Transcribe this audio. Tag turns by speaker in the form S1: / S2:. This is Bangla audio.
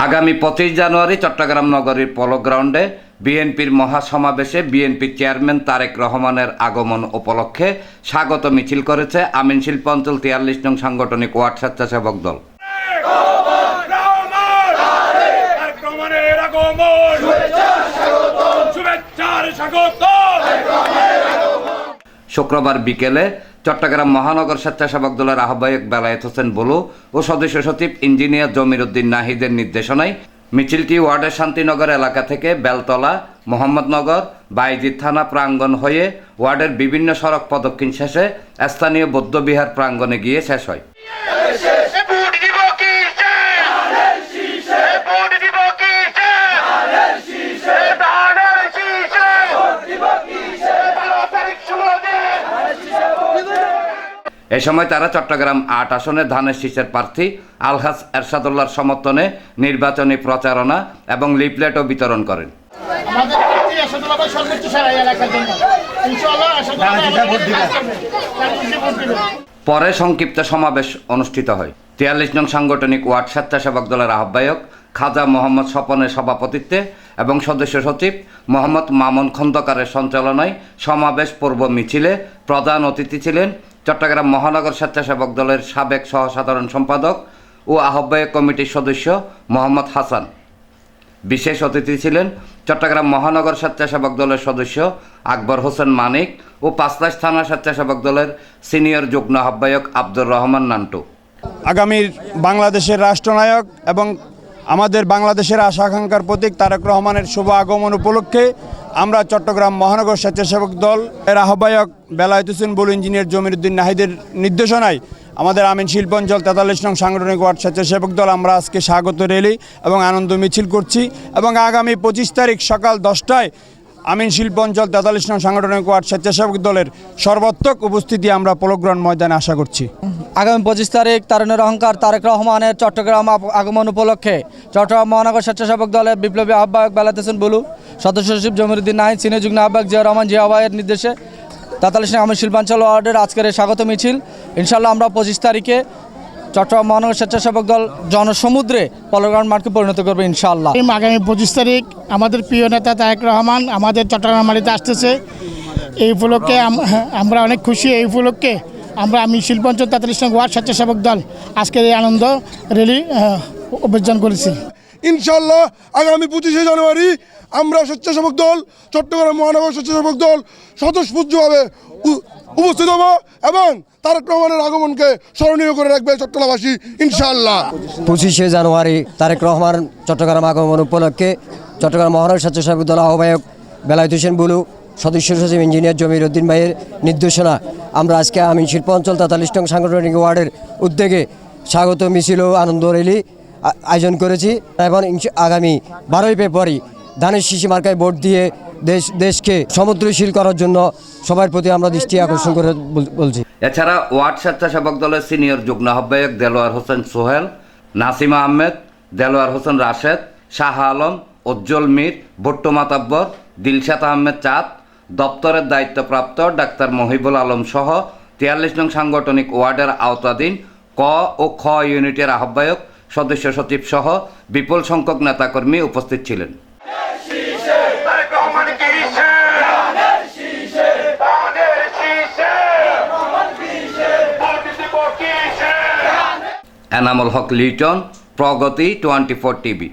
S1: আগামী 25 জানুয়ারি চট্টগ্রাম নগরীর পলো গ্রাউন্ডে বিএনপির মহাসমাবেশে বিএনপির চেয়ারম্যান তারেক রহমানের আগমন উপলক্ষে স্বাগত মিছিল করেছে আমিন শিল্পাঞ্চল 43 নং সাংগঠনিক ওয়ার্ড স্বেচ্ছাসেবক দল। শুক্রবার বিকেলে চট্টগ্রাম মহানগর স্বেচ্ছাসেবক দলের আহ্বায়ক বেলায়েত হোসেন বুলু ও সদস্য সচিব ইঞ্জিনিয়ার জমির উদ্দিন নাহিদের নির্দেশনায় মিছিলটি ওয়ার্ডের শান্তিনগর এলাকা থেকে বেলতলা, মোহাম্মদনগর, বাইজিদ থানা প্রাঙ্গণ হয়ে ওয়ার্ডের বিভিন্ন সড়ক প্রদক্ষিণ শেষে স্থানীয় বৌদ্ধবিহার প্রাঙ্গণে গিয়ে শেষ হয়। এ সময় তারা চট্টগ্রাম ৮ আসনের ধানের শীষের প্রার্থী আলহাজ এরশাদুল্লাহর সমর্থনে নির্বাচনী প্রচারণা এবং লিফলেটও বিতরণ করেন। পরে সংক্ষিপ্ত সমাবেশ অনুষ্ঠিত হয়। 43 নং সাংগঠনিক ওয়ার্ড স্বেচ্ছাসেবক দলের আহ্বায়ক খাজা মোহাম্মদ স্বপনের সভাপতিত্বে এবং সদস্য সচিব মোহাম্মদ মামুন খন্দকারের সঞ্চালনায় সমাবেশ পূর্ব মিছিলে প্রধান অতিথি ছিলেন চট্টগ্রাম মহানগর স্বেচ্ছাসেবক দলের সাবেক সহসাধারণ সম্পাদক ও আহ্বায়ক কমিটির সদস্য মোহাম্মদ হাসান। বিশেষ অতিথি ছিলেন চট্টগ্রাম মহানগর স্বেচ্ছাসেবক দলের সদস্য আকবর হোসেন মানিক ও পাঁচলাশ থানা স্বেচ্ছাসেবক দলের সিনিয়র যুগ্ম আহ্বায়ক আব্দুর রহমান নান্টু।
S2: আগামীর বাংলাদেশের রাষ্ট্রনায়ক এবং আমাদের বাংলাদেশের আশা আকাঙ্ক্ষার প্রতীক তারেক রহমানের শুভ আগমন উপলক্ষে আমরা চট্টগ্রাম মহানগর স্বেচ্ছাসেবক দল এর আহ্বায়ক বেলায়েত হোসেন বুলু, ইঞ্জিনিয়ার জমির উদ্দিন নাহিদের নির্দেশনায় আমাদের আমিন শিল্পাঞ্চল 43 নং সাংগঠনিক ওয়ার্ড স্বেচ্ছাসেবক দল আমরা আজকে স্বাগত র্যালি এবং আনন্দ মিছিল করছি এবং আগামী 25 তারিখ সকাল 10টায় আমিন শিল্পাঞ্চল 43 নং সাংগঠনিক ওয়ার্ড স্বেচ্ছাসেবক দলের সর্বাত্মক উপস্থিতি আমরা পলোগ্রাউন্ড ময়দানে আশা করছি।
S3: আগামী 25 তারিখ তারুণের অহংকার তারেক রহমানের চট্টগ্রাম আগমন উপলক্ষে চট্টগ্রাম মহানগর স্বেচ্ছাসেবক দলের বিপ্লবী আহ্বায়ক বেলায়েত হোসেন বুলু, সদস্য সচিব জমির উদ্দিন নাহিদ, সিনিয়র যুগ্ম আহ্বায়ক জিয়া রহমান জিয়া ভাইয়ের নির্দেশে 43 নং আমিন শিল্পাঞ্চল ওয়ার্ডের আজকের স্বাগত মিছিল ইনশাল্লাহ আমরা 25 তারিখে চট্টগ্রাম মহানগর স্বেচ্ছাসেবক দল জনসমুদ্রে পলোগ্রাউন্ড মাঠকে পরিণত করবে ইনশাআল্লাহ।
S4: আগামী 25 তারিখ আমাদের প্রিয় নেতা তারেক রহমান আমাদের চট্টগ্রাম মাটিতে আসতেছে। এই উপলক্ষে আমরা অনেক খুশি। এই উপলক্ষে আমরা আমিন শিল্পাঞ্চল 43 নং ওয়ার্ড স্বেচ্ছাসেবক দল আজকের এই আনন্দ র্যালি অভিযান করেছি।
S5: ইনশাআল্লাহ আগামী 25শে জানুয়ারি আমরা স্বেচ্ছাসেবক দল চট্টগ্রাম মহানগর স্বেচ্ছাসেবক দল স্বতঃস্ফূর্তভাবে উপস্থিত হব এবং তারেক রহমানের আগমনকে স্মরণীয় করে রাখবে চট্টগ্রামবাসী ইনশাআল্লাহ।
S6: 25শে জানুয়ারি তারেক রহমান চট্টগ্রাম আগমন উপলক্ষে চট্টগ্রাম মহানগর স্বেচ্ছাসেবক দল আহ্বায়ক বেলায়েত হোসেন বুলু, সদস্য সচিব ইঞ্জিনিয়ার জমির উদ্দিন ভাইয়ের নির্দেশনা আমরা আজকে আমিন শিল্পাঞ্চল 43 নং সাংগঠনিক ওয়ার্ডের উদ্যোগে স্বাগত মিছিল ও আনন্দ র্যালি আয়োজন করেছি এবং আগামী 12ই ফেব্রুয়ারি ধানের শীষী মার্কায় ভোট দিয়ে দেশকে সমুদ্রশীল করার জন্য সবার প্রতি আমরা দৃষ্টি আকর্ষণ করে বলছি।
S1: এছাড়া ওয়ার্ড স্বেচ্ছাসেবক দলের সিনিয়র যুগ্ম আহ্বায়ক দেলোয়ার হোসেন সোহেল, নাসিমা আহমেদ, দেলোয়ার হোসেন রাশেদ, শাহ আলম, উজ্জ্বল মীর, ভুট্টো মাতাব্বর, দিলশাদ আহমেদ চাঁদ, দপ্তরের দায়িত্বপ্রাপ্ত ডাক্তার মহিবুল আলম সহ 43 নং সাংগঠনিক ওয়ার্ডের আওতাধীন ক ও খ ইউনিটের আহ্বায়ক, সদস্য সচিব সহ বিপুল সংখ্যক নেতাকর্মী উপস্থিত ছিলেন। এনামুল হক লিটন, প্রগতি 24 টিভি।